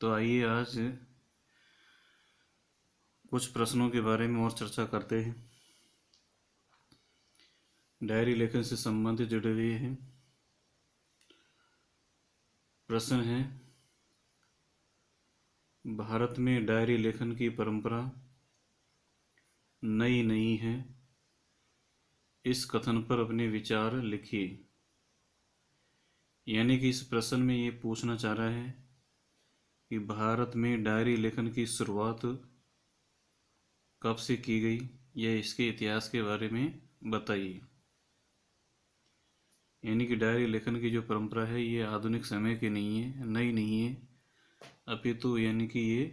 तो आइए आज कुछ प्रश्नों के बारे में और चर्चा करते हैं। डायरी लेखन से संबंधित जुड़े हुए हैं। प्रश्न है, भारत में डायरी लेखन की परंपरा नई नहीं है। इस कथन पर अपने विचार लिखिए। यानी कि इस प्रश्न में ये पूछना चाह रहा है कि भारत में डायरी लेखन की शुरुआत कब से की गई या इसके इतिहास के बारे में बताइए। यानी कि डायरी लेखन की जो परंपरा है ये आधुनिक समय की नहीं है, नई नहीं है, अपितु यानी कि ये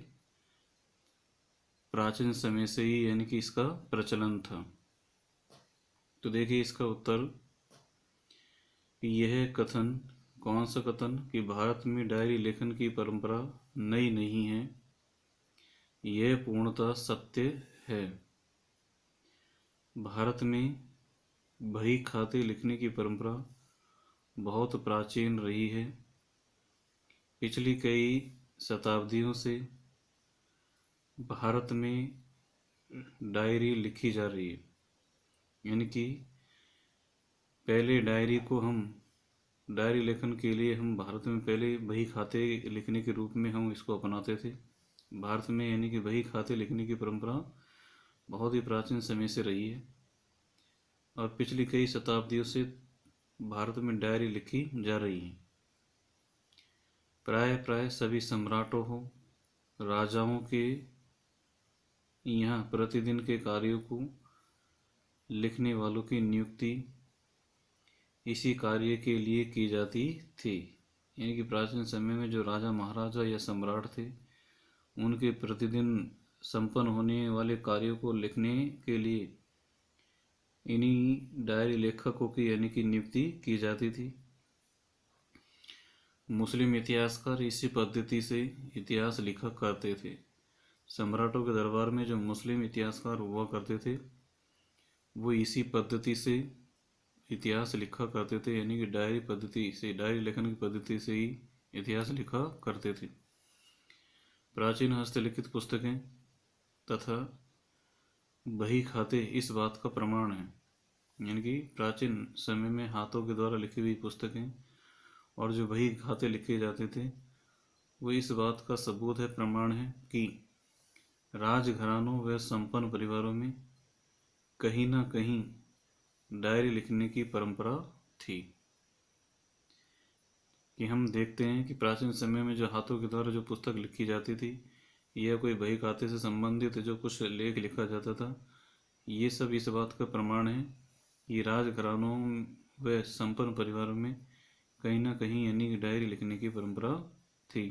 प्राचीन समय से ही यानी कि इसका प्रचलन था। तो देखिए इसका उत्तर कि यह कथन, कौन सा कथन, कि भारत में डायरी लेखन की परंपरा नई नहीं है, यह पूर्णतः सत्य है। भारत में बही खाते लिखने की परंपरा बहुत प्राचीन रही है। पिछली कई शताब्दियों से भारत में डायरी लिखी जा रही है। यानी कि पहले डायरी लेखन के लिए हम भारत में पहले बही खाते लिखने के रूप में हम इसको अपनाते थे। भारत में यानी कि बही खाते लिखने की परंपरा बहुत ही प्राचीन समय से रही है और पिछली कई शताब्दियों से भारत में डायरी लिखी जा रही है। प्राय सभी सम्राटों हो, राजाओं के यहाँ प्रतिदिन के कार्यों को लिखने वालों की नियुक्ति इसी कार्य के लिए की जाती थी। यानी कि प्राचीन समय में जो राजा महाराजा या सम्राट थे, उनके प्रतिदिन संपन्न होने वाले कार्यों को लिखने के लिए इन्हीं डायरी लेखकों की यानी कि नियुक्ति की जाती थी। मुस्लिम इतिहासकार इसी पद्धति से इतिहास लिखा करते थे। सम्राटों के दरबार में जो मुस्लिम इतिहासकार हुआ करते थे, वो इसी पद्धति से इतिहास लिखा करते थे। यानी कि डायरी लेखन की पद्धति से ही इतिहास लिखा करते थे। प्राचीन हस्तलिखित पुस्तकें तथा बही खाते इस बात का प्रमाण है। यानी कि प्राचीन समय में हाथों के द्वारा लिखी हुई पुस्तकें और जो बही खाते लिखे जाते थे, वो इस बात का सबूत है, प्रमाण है कि राजघरानों व संपन्न परिवारों में कहीं ना कहीं डायरी लिखने की परंपरा थी। कि हम देखते हैं कि प्राचीन समय में जो हाथों के द्वारा जो पुस्तक लिखी जाती थी या कोई बही खाते से संबंधित जो कुछ लेख लिखा जाता था, ये सब इस बात का प्रमाण है कि राजघरानों व संपन्न परिवारों में कहीं ना कहीं यानी डायरी लिखने की परंपरा थी।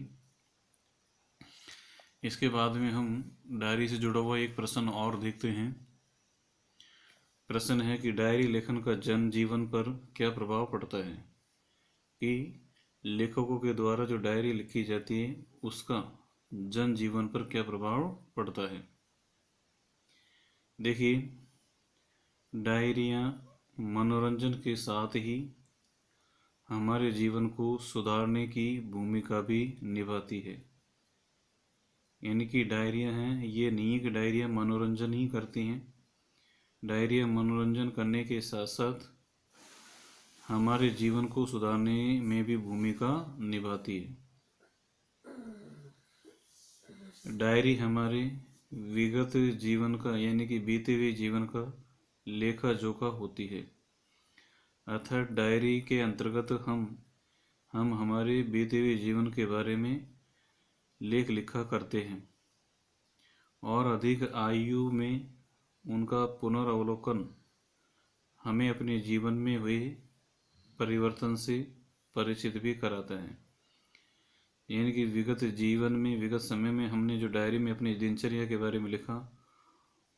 इसके बाद में हम डायरी से जुड़ा हुआ एक प्रश्न और देखते हैं। प्रश्न है कि डायरी लेखन का जन जीवन पर क्या प्रभाव पड़ता है। कि लेखकों के द्वारा जो डायरी लिखी जाती है उसका जन जीवन पर क्या प्रभाव पड़ता है। देखिए, डायरियाँ मनोरंजन के साथ ही हमारे जीवन को सुधारने की भूमिका भी निभाती है। यानी कि डायरियाँ हैं, ये नहीं है कि डायरियाँ मनोरंजन ही करती हैं। डायरियाँ मनोरंजन करने के साथ साथ हमारे जीवन को सुधारने में भी भूमिका निभाती है। डायरी हमारे विगत जीवन का यानी कि बीते हुए जीवन का लेखा जोखा होती है। अर्थात डायरी के अंतर्गत हम हमारे बीते हुए जीवन के बारे में लेख लिखा करते हैं और अधिक आयु में उनका पुनरावलोकन हमें अपने जीवन में हुए परिवर्तन से परिचित भी कराता है। यानी कि विगत समय में हमने जो डायरी में अपनी दिनचर्या के बारे में लिखा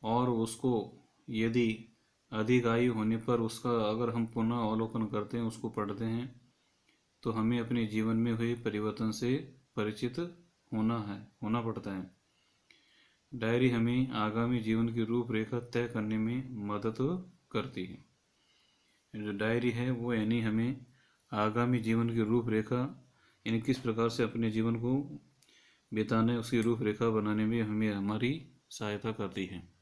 और उसको यदि अधिक आयु होने पर उसका अगर हम पुनः अवलोकन करते हैं, उसको पढ़ते हैं, तो हमें अपने जीवन में हुए परिवर्तन से परिचित होना पड़ता है। डायरी हमें आगामी जीवन की रूपरेखा तय करने में मदद करती है। जो डायरी है वो यानी हमें आगामी जीवन की रूपरेखा यानी किस प्रकार से अपने जीवन को बिताने, उसकी रूपरेखा बनाने में हमें हमारी सहायता करती है।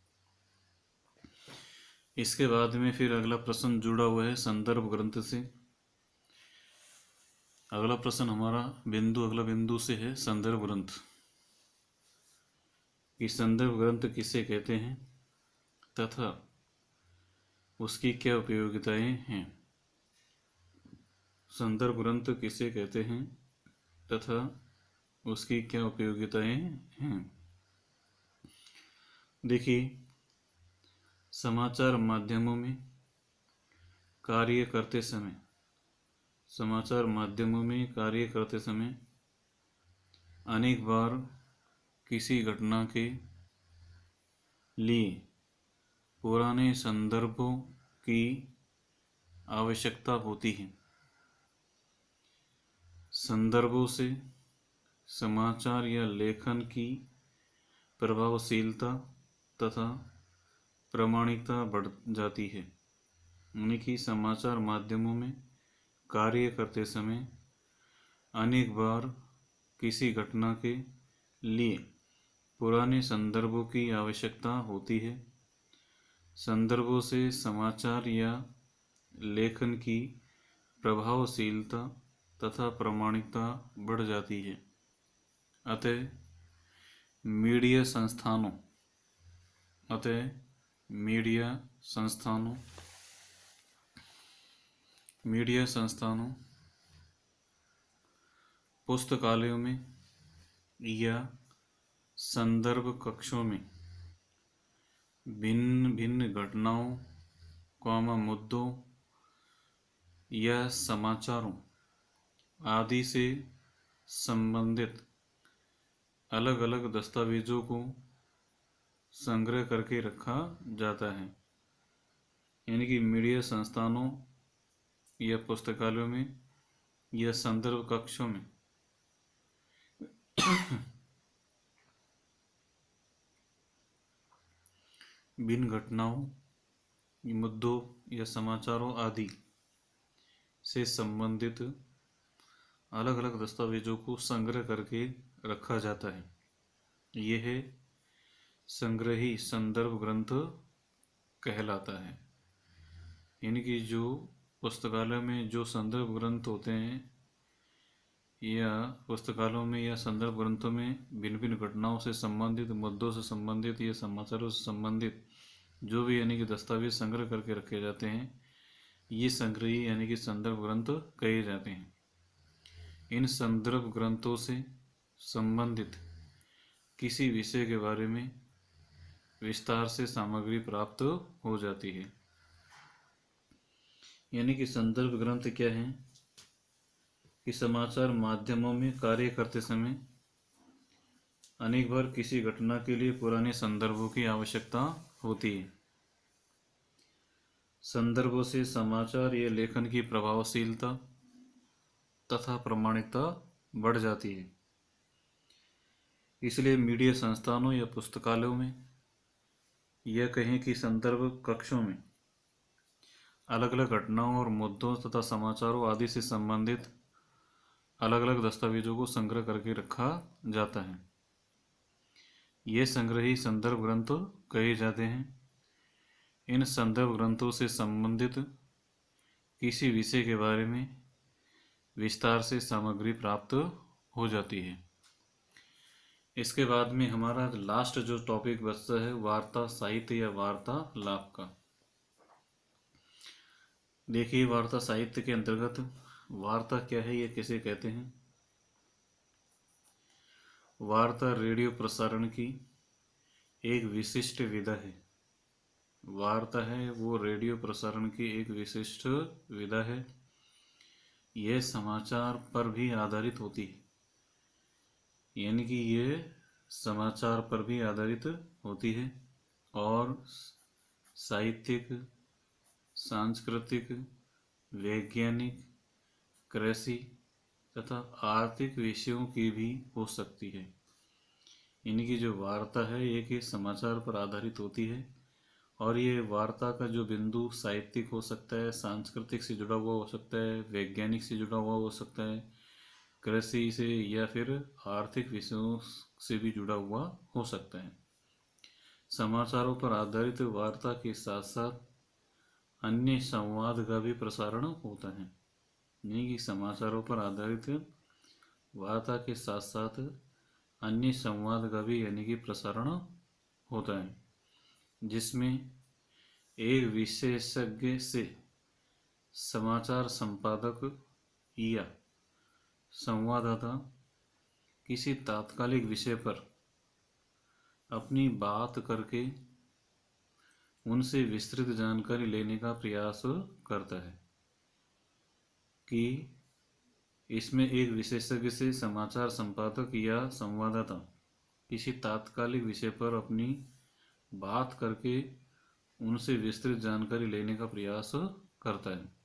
इसके बाद में फिर अगला प्रश्न जुड़ा हुआ है संदर्भ ग्रंथ से। अगला प्रश्न हमारा अगला बिंदु से है संदर्भ ग्रंथ। कि संदर्भ ग्रंथ किसे कहते हैं तथा उसकी क्या उपयोगिताएं हैं। संदर्भ ग्रंथ किसे कहते हैं तथा उसकी क्या उपयोगिताएं हैं। देखिए, समाचार माध्यमों में कार्य करते समय अनेक बार किसी घटना के लिए पुराने संदर्भों की आवश्यकता होती है। संदर्भों से समाचार या लेखन की प्रभावशीलता तथा प्रामाणिकता बढ़ जाती है। यानी कि समाचार माध्यमों में कार्य करते समय अनेक बार किसी घटना के लिए पुराने संदर्भों की आवश्यकता होती है। संदर्भों से समाचार या लेखन की प्रभावशीलता तथा प्रामाणिकता बढ़ जाती है। अतः मीडिया संस्थानों पुस्तकालयों में या संदर्भ कक्षों में भिन्न भिन्न घटनाओं, मुद्दों या समाचारों आदि से संबंधित अलग अलग दस्तावेजों को संग्रह करके रखा जाता है। यानी कि मीडिया संस्थानों या पुस्तकालयों में या संदर्भ कक्षों में भिन्न घटनाओं, मुद्दों या समाचारों आदि से संबंधित अलग अलग दस्तावेजों को संग्रह करके रखा जाता है। यह संग्रही संदर्भ ग्रंथ कहलाता है। यानी कि जो पुस्तकालय में जो संदर्भ ग्रंथ होते हैं या पुस्तकालयों में या संदर्भ ग्रंथों में भिन्न भिन्न घटनाओं से संबंधित, मुद्दों से संबंधित या समाचारों से संबंधित जो भी यानी कि दस्तावेज संग्रह करके रखे जाते हैं, ये संग्रही यानी कि संदर्भ ग्रंथ कहे जाते हैं। इन संदर्भ ग्रंथों से संबंधित किसी विषय के बारे में विस्तार से सामग्री प्राप्त हो जाती है। यानी कि संदर्भ ग्रंथ क्या है कि समाचार माध्यमों में कार्य करते समय अनेक बार किसी घटना के लिए पुराने संदर्भों की आवश्यकता होती है। संदर्भों से समाचार या लेखन की प्रभावशीलता तथा प्रामाणिकता बढ़ जाती है। इसलिए मीडिया संस्थानों या पुस्तकालयों में यह कहें कि संदर्भ कक्षों में अलग अलग घटनाओं और मुद्दों तथा समाचारों आदि से संबंधित अलग अलग दस्तावेजों को संग्रह करके रखा जाता है। ये संग्रही संदर्भ ग्रंथ कहे जाते हैं। इन संदर्भ ग्रंथों से संबंधित किसी विषय के बारे में विस्तार से सामग्री प्राप्त हो जाती है। इसके बाद में हमारा लास्ट जो टॉपिक बचता है वार्ता साहित्य या वार्तालाप का। देखिए, वार्ता साहित्य के अंतर्गत वार्ता क्या है, ये किसे कहते हैं। वार्ता रेडियो प्रसारण की एक विशिष्ट विधा है। वार्ता है वो रेडियो प्रसारण की एक विशिष्ट विधा है। यह समाचार पर भी आधारित होती है। यानी कि ये समाचार पर भी आधारित होती है और साहित्यिक, सांस्कृतिक, वैज्ञानिक, कृषि तथा आर्थिक विषयों की भी हो सकती है। यानी कि जो वार्ता है ये समाचार पर आधारित होती है और ये वार्ता का जो बिंदु साहित्यिक हो सकता है, सांस्कृतिक से जुड़ा हुआ हो सकता है, वैज्ञानिक से जुड़ा हुआ हो सकता है, कृषि से या फिर आर्थिक विषयों से भी जुड़ा हुआ हो सकता है। समाचारों पर आधारित वार्ता के साथ साथ अन्य संवाद का भी प्रसारण होता है। यानी कि समाचारों पर आधारित वार्ता के साथ साथ अन्य संवाद का भी यानी कि प्रसारण होता है, जिसमें एक विशेषज्ञ से समाचार संपादक या संवाददाता किसी तात्कालिक विषय पर अपनी बात करके उनसे विस्तृत जानकारी लेने का प्रयास करता है। कि इसमें एक विशेषज्ञ से समाचार संपादक या संवाददाता किसी तात्कालिक विषय पर अपनी बात करके उनसे विस्तृत जानकारी लेने का प्रयास करता है।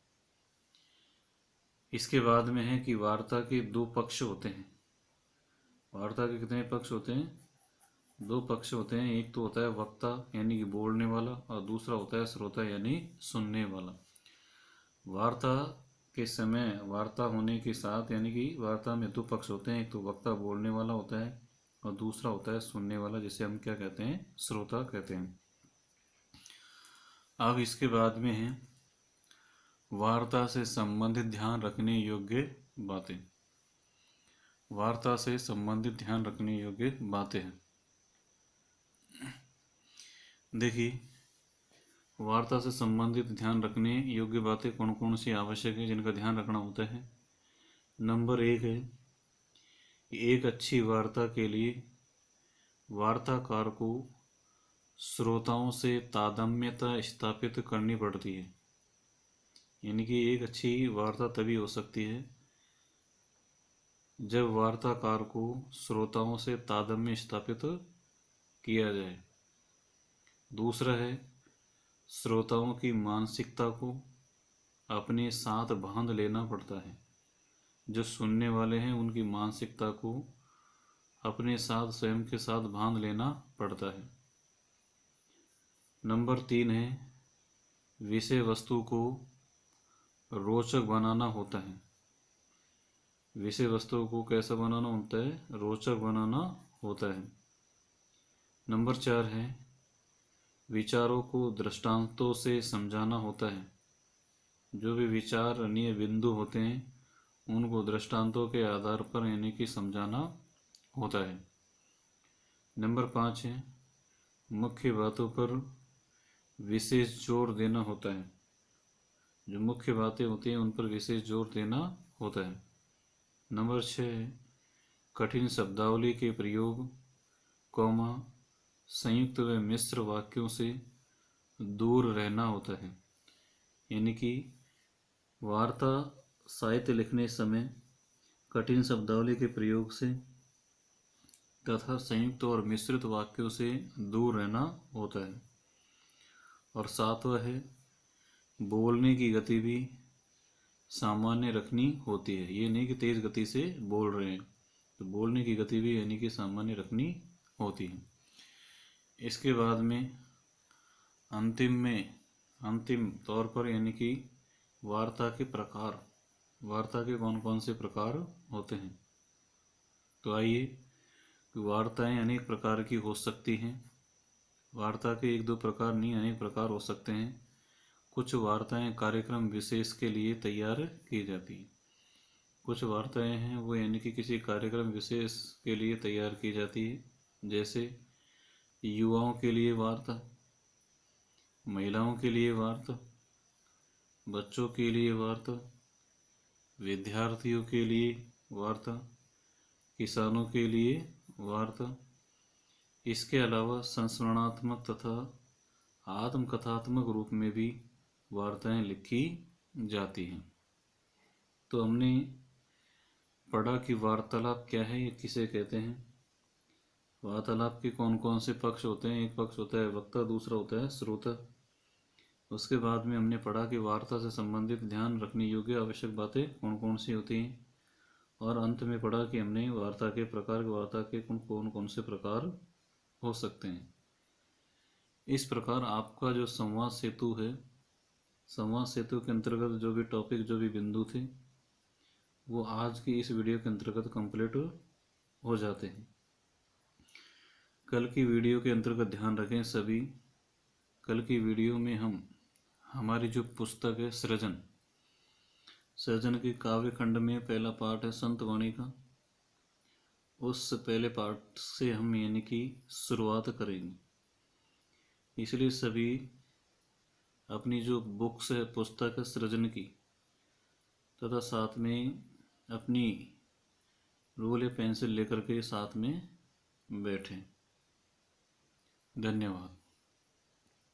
इसके बाद में है कि वार्ता के दो पक्ष होते हैं। वार्ता के कितने पक्ष होते हैं? दो पक्ष होते हैं। एक तो होता है वक्ता यानी कि बोलने वाला, और दूसरा होता है श्रोता यानी सुनने वाला। वार्ता के समय वार्ता होने के साथ यानी कि वार्ता में दो पक्ष होते हैं। एक तो वक्ता बोलने वाला होता है और दूसरा होता है सुनने वाला, जिसे हम क्या कहते हैं? श्रोता कहते हैं। अब इसके बाद में है वार्ता से संबंधित ध्यान रखने योग्य बातें। वार्ता से संबंधित ध्यान रखने योग्य बातें हैं। देखिए, वार्ता से संबंधित ध्यान रखने योग्य बातें कौन कौन सी आवश्यक है, जिनका ध्यान रखना होता है। नंबर 1 है कि एक अच्छी वार्ता के लिए वार्ताकार को श्रोताओं से तादात्म्यता स्थापित करनी पड़ती है। यानी कि एक अच्छी वार्ता तभी हो सकती है जब वार्ताकार को श्रोताओं से तादात्म्य स्थापित किया जाए। दूसरा है श्रोताओं की मानसिकता को अपने साथ बांध लेना पड़ता है। जो सुनने वाले हैं उनकी मानसिकता को अपने साथ स्वयं के साथ बांध लेना पड़ता है। नंबर 3 है विषय वस्तु को रोचक बनाना होता है। विषय वस्तु को कैसा बनाना होता है? रोचक बनाना होता है। नंबर 4 है विचारों को दृष्टांतों से समझाना होता है। जो भी विचारणीय बिंदु होते हैं उनको दृष्टांतों के आधार पर यानी कि समझाना होता है। नंबर 5 है मुख्य बातों पर विशेष जोर देना होता है। जो मुख्य बातें होती हैं उन पर विशेष जोर देना होता है। नंबर 6 है कठिन शब्दावली के प्रयोग, संयुक्त व मिश्र वाक्यों से दूर रहना होता है। यानी कि वार्ता साहित्य लिखने समय कठिन शब्दावली के प्रयोग से तथा संयुक्त और मिश्रित वाक्यों से दूर रहना होता है। और 7वां है बोलने की गति भी सामान्य रखनी होती है। ये नहीं कि तेज गति से बोल रहे हैं, तो बोलने की गति भी यानी कि सामान्य रखनी होती है। इसके बाद में अंतिम तौर पर यानी कि वार्ता के प्रकार, वार्ता के कौन कौन से प्रकार होते हैं। तो आइए, वार्ताएं अनेक प्रकार की हो सकती हैं। वार्ता के एक दो प्रकार नहीं, अनेक प्रकार हो सकते हैं। कुछ वार्ताएं कार्यक्रम विशेष के लिए तैयार की जाती हैं। कुछ वार्ताएं हैं वो यानी कि किसी कार्यक्रम विशेष के लिए तैयार की जाती है। जैसे युवाओं के लिए वार्ता, महिलाओं के लिए वार्ता, बच्चों के लिए वार्ता, विद्यार्थियों के लिए वार्ता, किसानों के लिए वार्ता। इसके अलावा संस्मरणात्मक तथा आत्मकथात्मक रूप में भी वार्ताएं लिखी जाती हैं। तो हमने पढ़ा कि वार्तालाप क्या है, ये किसे कहते हैं। वार्तालाप के कौन कौन से पक्ष होते हैं। एक पक्ष होता है वक्ता, दूसरा होता है श्रोता। उसके बाद में हमने पढ़ा कि वार्ता से संबंधित ध्यान रखने योग्य आवश्यक बातें कौन कौन सी होती हैं। और अंत में पढ़ा कि हमने वार्ता के प्रकार, वार्ता के कौन कौन से प्रकार हो सकते हैं। इस प्रकार आपका जो संवाद सेतु है, संवाद सेतु के अंतर्गत जो भी टॉपिक, जो भी बिंदु थे, वो आज की इस वीडियो के अंतर्गत कंप्लीट हो जाते हैं। कल की वीडियो के अंतर्गत ध्यान रखें सभी, कल की वीडियो में हम हमारी जो पुस्तक है सृजन के काव्य खंड में पहला पार्ट है संत वाणी का, उस पहले पार्ट से हम यानी कि शुरुआत करेंगे। इसलिए सभी अपनी जो बुक्स है, पुस्तक है सृजन की, तथा साथ में अपनी रूल या पेंसिल लेकर के साथ में बैठें। धन्यवाद।